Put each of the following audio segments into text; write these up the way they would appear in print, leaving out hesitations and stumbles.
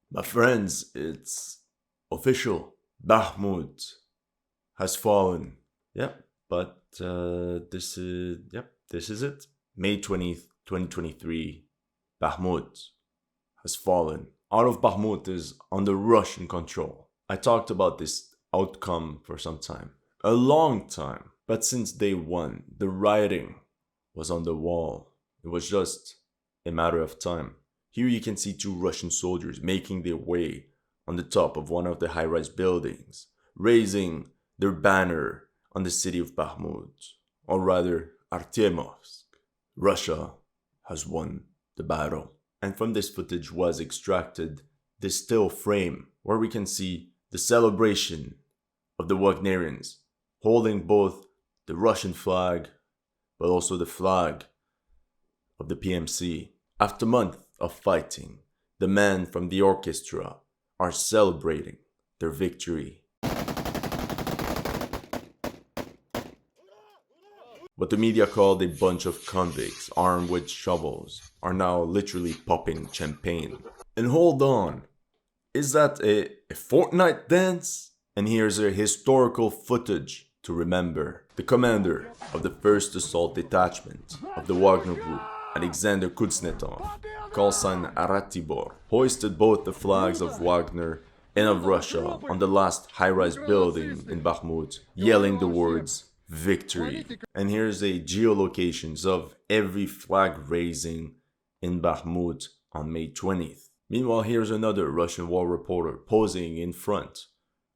My friends, it's official. Bakhmut has fallen. Yep, but this is it. May 20th, 2023. Bakhmut has fallen. All of Bakhmut is under Russian control. I talked about this outcome for some time. A long time. But since day one, the writing was on the wall. It was just a matter of time. Here you can see two Russian soldiers making their way on the top of one of the high-rise buildings, raising their banner on the city of Bakhmut, or rather Artemovsk. Russia has won the battle. And from this footage was extracted this still frame where we can see the celebration of the Wagnerians holding both the Russian flag but also the flag of the PMC. After months of fighting, the men from the orchestra are celebrating their victory. What the media called a bunch of convicts armed with shovels are now literally popping champagne. And hold on, is that a Fortnite dance? And here's a historical footage to remember. The commander of the 1st Assault Detachment of the Wagner Group, Alexander Kuznetsov, call sign Ratibor, hoisted both the flags of Wagner and of Russia on the last high-rise building in Bakhmut, yelling the words, "Victory." And here's a geolocations of every flag raising in Bakhmut on May 20th. Meanwhile, here's another Russian war reporter posing in front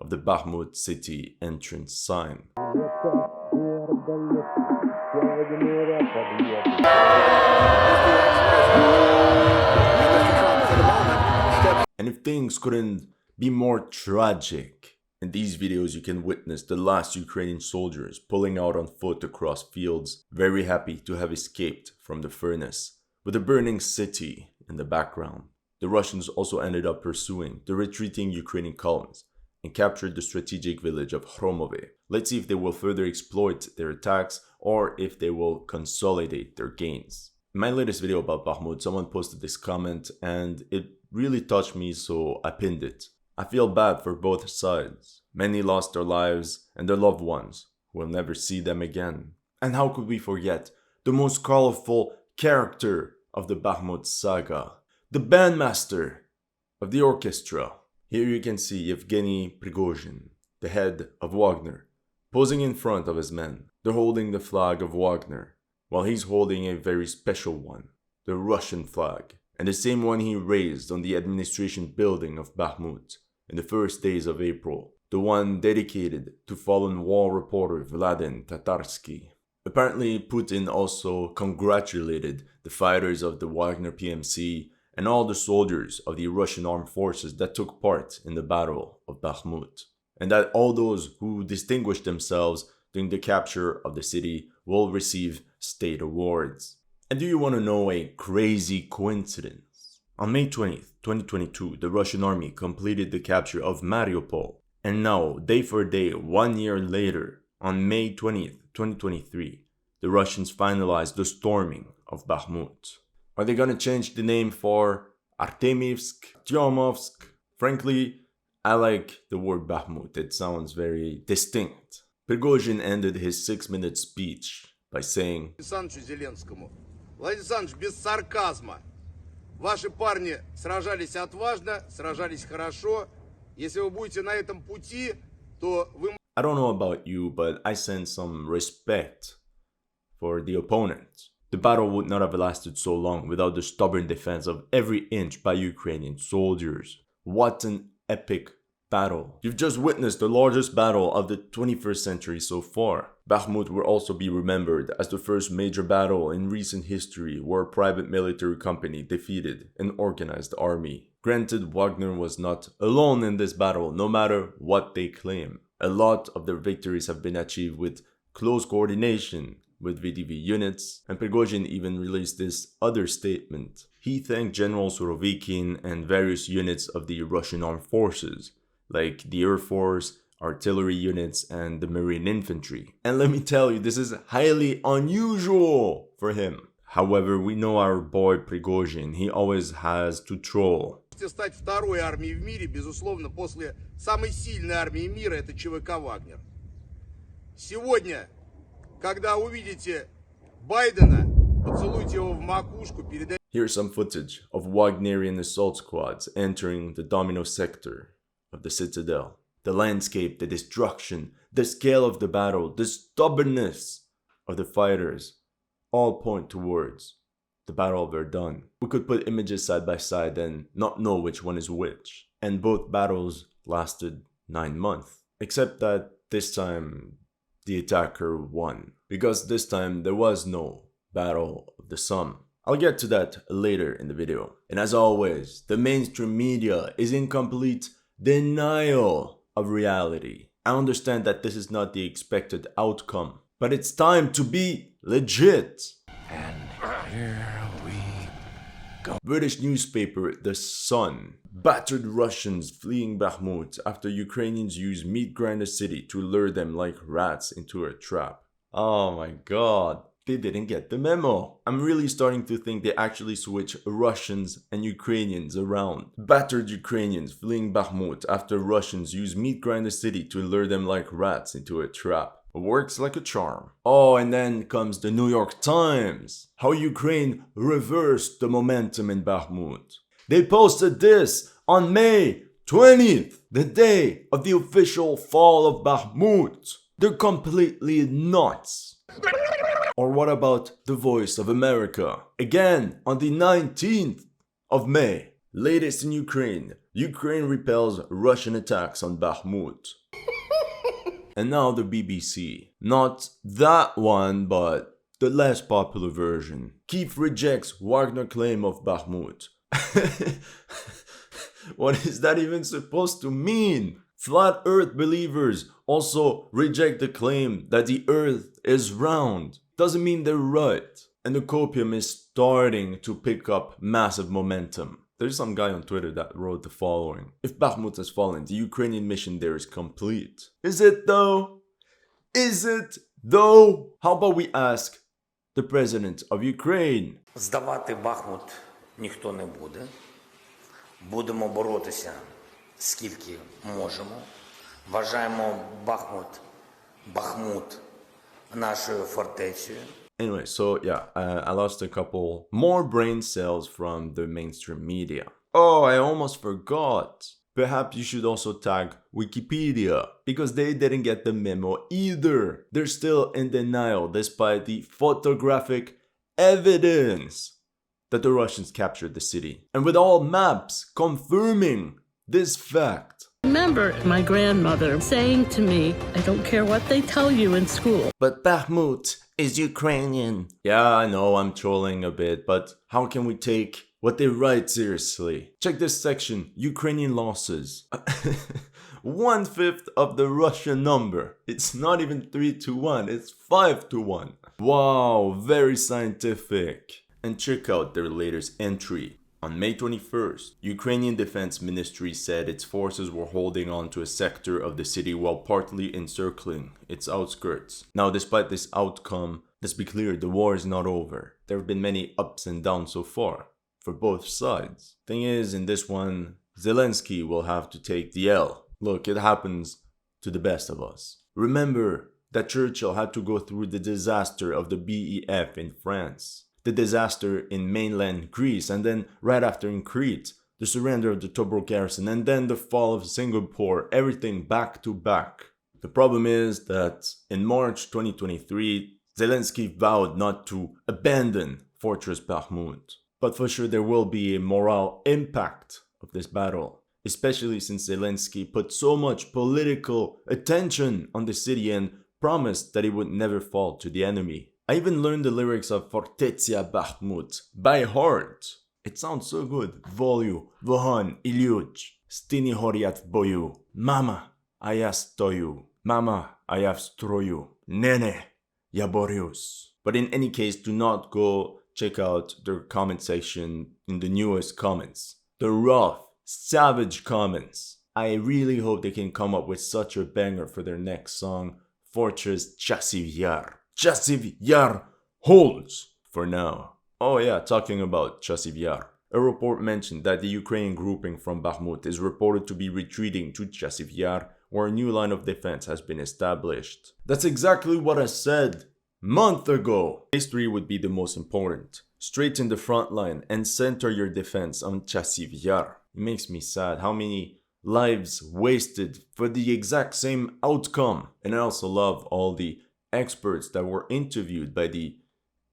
of the Bakhmut city entrance sign. And if things couldn't be more tragic, in these videos you can witness the last Ukrainian soldiers pulling out on foot across fields, very happy to have escaped from the furnace, with a burning city in the background. The Russians also ended up pursuing the retreating Ukrainian columns and captured the strategic village of Hromove. Let's see if they will further exploit their attacks or if they will consolidate their gains. In my latest video about Bakhmut, someone posted this comment and it really touched me, so I pinned it. I feel bad for both sides. Many lost their lives and their loved ones. We'll never see them again. And how could we forget the most colorful character of the Bakhmut saga, the bandmaster of the orchestra. Here you can see Yevgeny Prigozhin, the head of Wagner, posing in front of his men. They're holding the flag of Wagner, while he's holding a very special one, the Russian flag, and the same one he raised on the administration building of Bakhmut in the first days of April, the one dedicated to fallen war reporter Vladimir Tatarsky. Apparently, Putin also congratulated the fighters of the Wagner PMC and all the soldiers of the Russian armed forces that took part in the Battle of Bakhmut, and that all those who distinguished themselves during the capture of the city will receive state awards. And do you want to know a crazy coincidence? On May 20th, 2022, the Russian army completed the capture of Mariupol, and now, day for day, 1 year later, on May 20th, 2023, the Russians finalized the storming of Bakhmut. Are they gonna change the name for Artemivsk, Tyomovsk? Frankly, I like the word Bakhmut. It sounds very distinct. Prigozhin ended his 6-minute speech by saying, Александру Зеленскому: Владимир Александрович, без сарказма. Ваши парни сражались отважно, сражались хорошо. Если вы будете на этом пути, то вы... I don't know about you, but I sense some respect for the opponent. The battle would not have lasted so long without the stubborn defense of every inch by Ukrainian soldiers. What an epic battle. You've just witnessed the largest battle of the 21st century so far. Bakhmut will also be remembered as the first major battle in recent history where a private military company defeated an organized army. Granted, Wagner was not alone in this battle, no matter what they claim. A lot of their victories have been achieved with close coordination with VDV units, and Prigozhin even released this other statement. He thanked General Surovikin and various units of the Russian armed forces, like the Air Force, artillery units, and the Marine infantry. And let me tell you, this is highly unusual for him. However, we know our boy Prigozhin, he always has to troll. стать второй армией в мире, безусловно, после самой сильной армии мира, это ЧВК «Вагнер». Сегодня, когда увидите Байдена, поцелуйте его в макушку, передайте. Here's some footage of Wagnerian assault squads entering the Domino sector of the Citadel. The landscape, the destruction, the scale of the battle, the stubbornness of the fighters all point towards the Battle of Verdun. We could put images side by side and not know which one is which. And both battles lasted 9 months. Except that this time the attacker won. Because this time there was no Battle of the Somme. I'll get to that later in the video. And as always, the mainstream media is in complete denial of reality. I understand that this is not the expected outcome, but it's time to be legit. And here we go. British newspaper The Sun. Battered Russians fleeing Bakhmut after Ukrainians use meat grinder city to lure them like rats into a trap. Oh my god. They didn't get the memo. I'm really starting to think they actually switch Russians and Ukrainians around. Battered Ukrainians fleeing Bakhmut after Russians use meat grinder city to lure them like rats into a trap. Works like a charm. Oh, and then comes the New York Times. How Ukraine reversed the momentum in Bakhmut. They posted this on May 20th, the day of the official fall of Bakhmut. They're completely nuts. Or what about the Voice of America? Again, on the 19th of May. Latest in Ukraine. Ukraine repels Russian attacks on Bakhmut. And now the BBC. Not that one, but the less popular version. Kyiv rejects Wagner claim of Bakhmut. What is that even supposed to mean? Flat Earth believers also reject the claim that the Earth is round. Doesn't mean they're right. And the copium is starting to pick up massive momentum. There's some guy on Twitter that wrote the following. If Bakhmut has fallen, the Ukrainian mission there is complete. Is it though? Is it though? How about we ask the president of Ukraine? Здавати Бахмут ніхто не буде. Будемо боротися скільки можемо. Вважаємо Бахмут нашою фортецею. Anyway, so yeah, I lost a couple more brain cells from the mainstream media. Oh, I almost forgot. Perhaps you should also tag Wikipedia, because they didn't get the memo either. They're still in denial despite the photographic evidence that the Russians captured the city. And with all maps confirming this fact. Remember my grandmother saying to me, I don't care what they tell you in school. But Bakhmut is Ukrainian. Yeah, I know I'm trolling a bit, but how can we take what they write seriously? Check this section, Ukrainian losses. 1/5 of the Russian number. It's not even 3-1, it's 5-1. Wow, very scientific. And check out their latest entry. On May 21st, Ukrainian Defense Ministry said its forces were holding on to a sector of the city while partly encircling its outskirts. Now, despite this outcome, let's be clear, the war is not over. There have been many ups and downs so far, for both sides. Thing is, in this one, Zelensky will have to take the L. Look, it happens to the best of us. Remember that Churchill had to go through the disaster of the BEF in France, the disaster in mainland Greece, and then right after in Crete, the surrender of the Tobruk garrison, and then the fall of Singapore, everything back to back. The problem is that in March 2023, Zelensky vowed not to abandon Fortress Bakhmut. But for sure there will be a moral impact of this battle, especially since Zelensky put so much political attention on the city and promised that he would never fall to the enemy. I even learned the lyrics of Fortezia Bakhmut by heart. It sounds so good. Volyu, Vohan, Ilyuch, Stini Horyat v boju. Mama, a ja stoju. Mama, a ja v stroju. Nene, ja boryus. But in any case, do not go check out their comment section in the newest comments. The rough, savage comments. I really hope they can come up with such a banger for their next song, Fortress Chasiv Yar. Chasiv Yar holds for now. Oh yeah, talking about Chasiv Yar. a report mentioned that the Ukrainian grouping from Bakhmut is reported to be retreating to Chasiv Yar, where a new line of defense has been established. That's exactly what I said month ago. History would be the most important. Straighten the front line and center your defense on Chasiv Yar. It makes me sad how many lives wasted for the exact same outcome. And I also love all the experts that were interviewed by the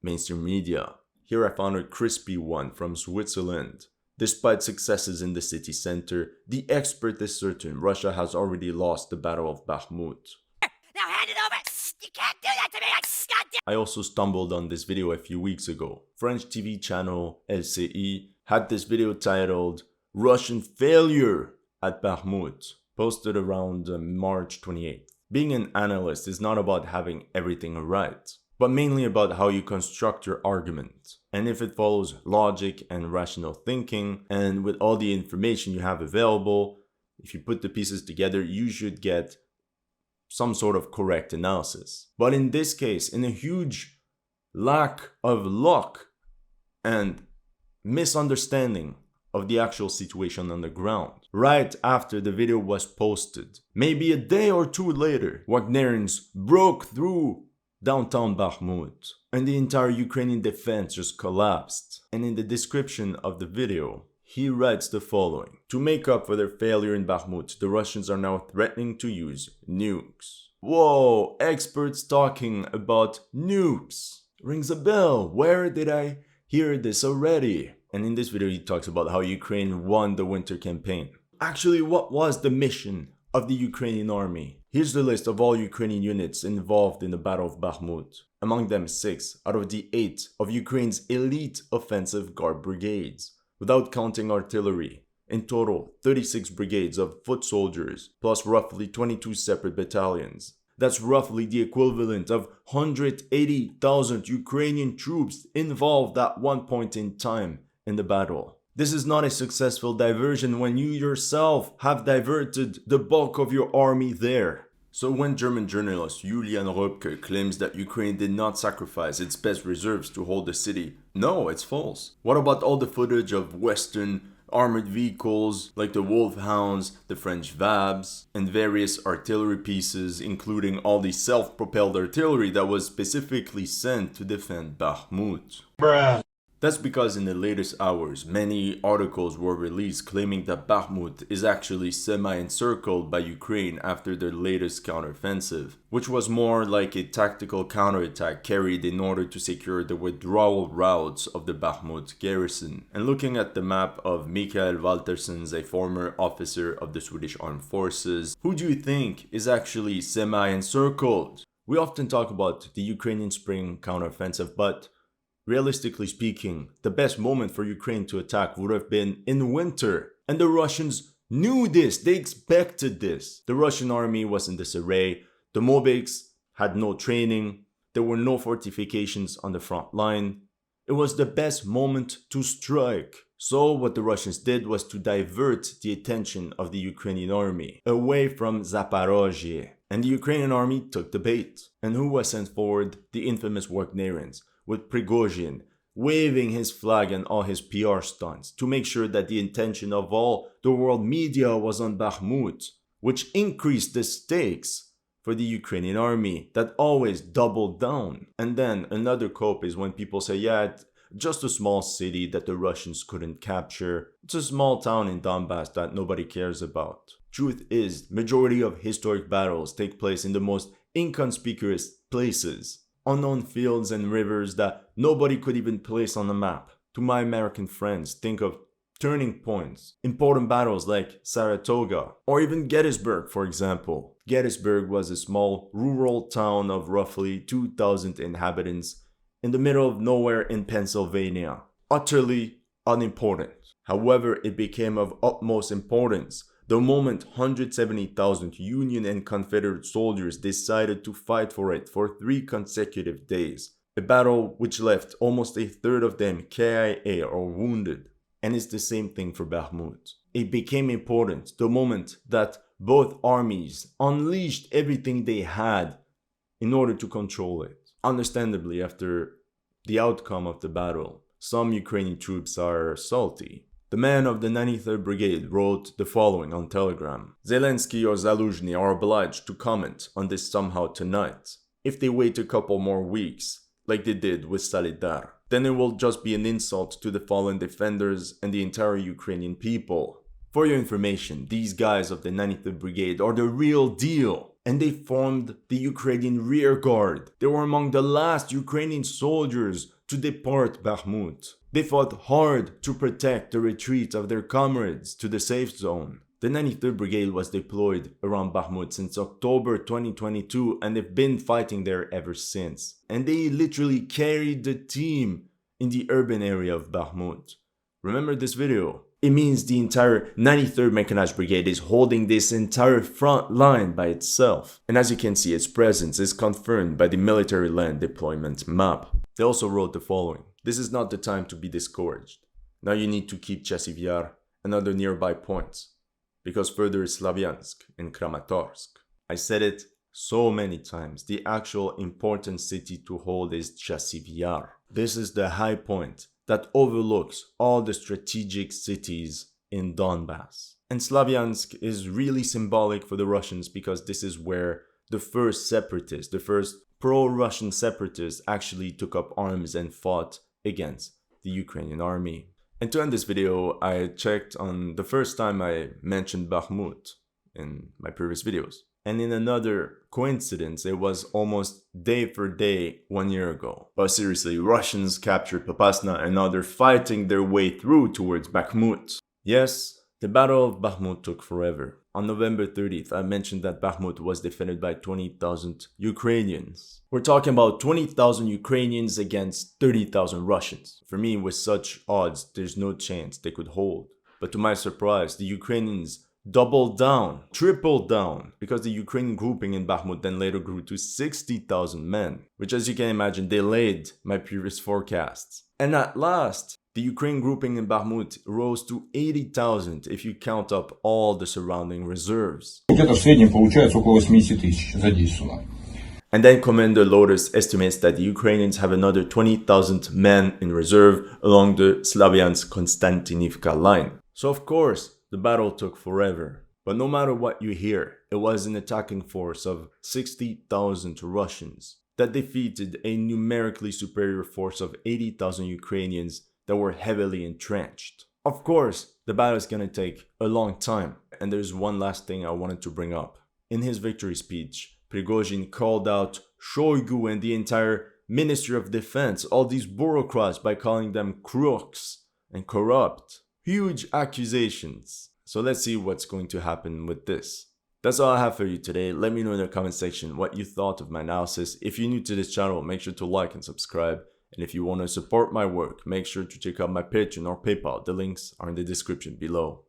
mainstream media. Here I found a crispy one from Switzerland. Despite successes in the city center, the expert is certain Russia has already lost the Battle of Bakhmut. Now hand it over! You can't do that to me! Goddamn! I also stumbled on this video a few weeks ago. French TV channel LCI had this video titled Russian Failure at Bakhmut, posted around March 28th. Being an analyst is not about having everything right, but mainly about how you construct your argument, and if it follows logic and rational thinking, and with all the information you have available, if you put the pieces together, you should get some sort of correct analysis. But in this case, in a huge lack of luck and misunderstanding of the actual situation on the ground, right after the video was posted, maybe a day or two later, Wagnerians broke through downtown Bakhmut, and the entire Ukrainian defense just collapsed. And in the description of the video, he writes the following: to make up for their failure in Bakhmut, the Russians are now threatening to use nukes. Whoa, experts talking about nukes. Rings a bell. Where did I hear this already? And in this video, he talks about how Ukraine won the winter campaign. Actually, what was the mission of the Ukrainian army? Here's the list of all Ukrainian units involved in the Battle of Bakhmut. Among them 6 out of the 8 of Ukraine's elite offensive guard brigades, without counting artillery. In total, 36 brigades of foot soldiers, plus roughly 22 separate battalions. That's roughly the equivalent of 180,000 Ukrainian troops involved at one point in time in the battle. This is not a successful diversion when you yourself have diverted the bulk of your army there. So when German journalist Julian Röpke claims that Ukraine did not sacrifice its best reserves to hold the city, no, it's false. What about all the footage of Western armored vehicles like the Wolfhounds, the French Vabs, and various artillery pieces, including all the self-propelled artillery that was specifically sent to defend Bakhmut? Bruh. That's because in the latest hours, many articles were released claiming that Bakhmut is actually semi-encircled by Ukraine after their latest counteroffensive, which was more like a tactical counterattack carried in order to secure the withdrawal routes of the Bakhmut garrison. And looking at the map of Mikael Waltersons, a former officer of the Swedish Armed Forces, who do you think is actually semi-encircled? We often talk about the Ukrainian spring counteroffensive, but realistically speaking, the best moment for Ukraine to attack would have been in winter. And the Russians knew this, they expected this. The Russian army was in disarray, the Mobiks had no training, there were no fortifications on the front line. It was the best moment to strike. So what the Russians did was to divert the attention of the Ukrainian army away from Zaporozhye. And the Ukrainian army took the bait. And who was sent forward? The infamous Wagnerians, with Prigozhin waving his flag and all his PR stunts to make sure that the attention of all the world media was on Bakhmut, which increased the stakes for the Ukrainian army that always doubled down. And then another cope is when people say, yeah, it's just a small city that the Russians couldn't capture. It's a small town in Donbass that nobody cares about. Truth is, majority of historic battles take place in the most inconspicuous places. Unknown fields and rivers that nobody could even place on a map. To my American friends, think of turning points, important battles like Saratoga, or even Gettysburg, for example. Gettysburg was a small rural town of roughly 2,000 inhabitants in the middle of nowhere in Pennsylvania, utterly unimportant. However, it became of utmost importance the moment 170,000 Union and Confederate soldiers decided to fight for it for 3 consecutive days. A battle which left almost a third of them KIA or wounded. And it's the same thing for Bakhmut. It became important the moment that both armies unleashed everything they had in order to control it. Understandably, after the outcome of the battle, some Ukrainian troops are salty. The men of the 93rd Brigade wrote the following on Telegram. Zelensky or Zaluzhny are obliged to comment on this somehow tonight. If they wait a couple more weeks, like they did with Solidar, then it will just be an insult to the fallen defenders and the entire Ukrainian people. For your information, these guys of the 93rd Brigade are the real deal, and they formed the Ukrainian rear guard. They were among the last Ukrainian soldiers to depart Bakhmut. They fought hard to protect the retreat of their comrades to the safe zone. The 93rd Brigade was deployed around Bakhmut since October 2022, and they've been fighting there ever since. And they literally carried the team in the urban area of Bakhmut. Remember this video? It means the entire 93rd Mechanized Brigade is holding this entire front line by itself. And as you can see, its presence is confirmed by the military land deployment map. They also wrote the following. This is not the time to be discouraged. Now you need to keep Chasiv Yar and other nearby points, because further is Slavyansk and Kramatorsk. I said it so many times, the actual important city to hold is Chasiv Yar. This is the high point that overlooks all the strategic cities in Donbass. And Slavyansk is really symbolic for the Russians because this is where the first separatists, the first pro-Russian separatists actually took up arms and fought against the Ukrainian army. And to end this video, I checked on the first time I mentioned Bakhmut in my previous videos. And in another coincidence, it was almost day for day 1 year ago. But seriously, Russians captured Popasna and now they're fighting their way through towards Bakhmut. Yes, the Battle of Bakhmut took forever. On November 30th, I mentioned that Bakhmut was defended by 20,000 Ukrainians. We're talking about 20,000 Ukrainians against 30,000 Russians. For me, with such odds, there's no chance they could hold. But to my surprise, the Ukrainians doubled down, tripled down, because the Ukrainian grouping in Bakhmut then later grew to 60,000 men, which as you can imagine delayed my previous forecasts. And at last, the Ukrainian grouping in Bakhmut rose to 80,000 if you count up all the surrounding reserves. Где-то в среднем получается около 80 тысяч задействовано. And then Commander Lotus estimates that the Ukrainians have another 20,000 men in reserve along the Slavyansk-Konstantinivka line. So of course, the battle took forever. But no matter what you hear, it was an attacking force of 60,000 Russians that defeated a numerically superior force of 80,000 Ukrainians that were heavily entrenched. Of course, the battle is gonna take a long time. And there's one last thing I wanted to bring up. In his victory speech, Prigozhin called out Shoigu and the entire Ministry of Defense, all these bureaucrats, by calling them crooks and corrupt. Huge accusations. So let's see what's going to happen with this. That's all I have for you today. Let me know in the comment section what you thought of my analysis. If you're new to this channel, make sure to like and subscribe. And if you want to support my work, make sure to check out my Patreon or PayPal. The links are in the description below.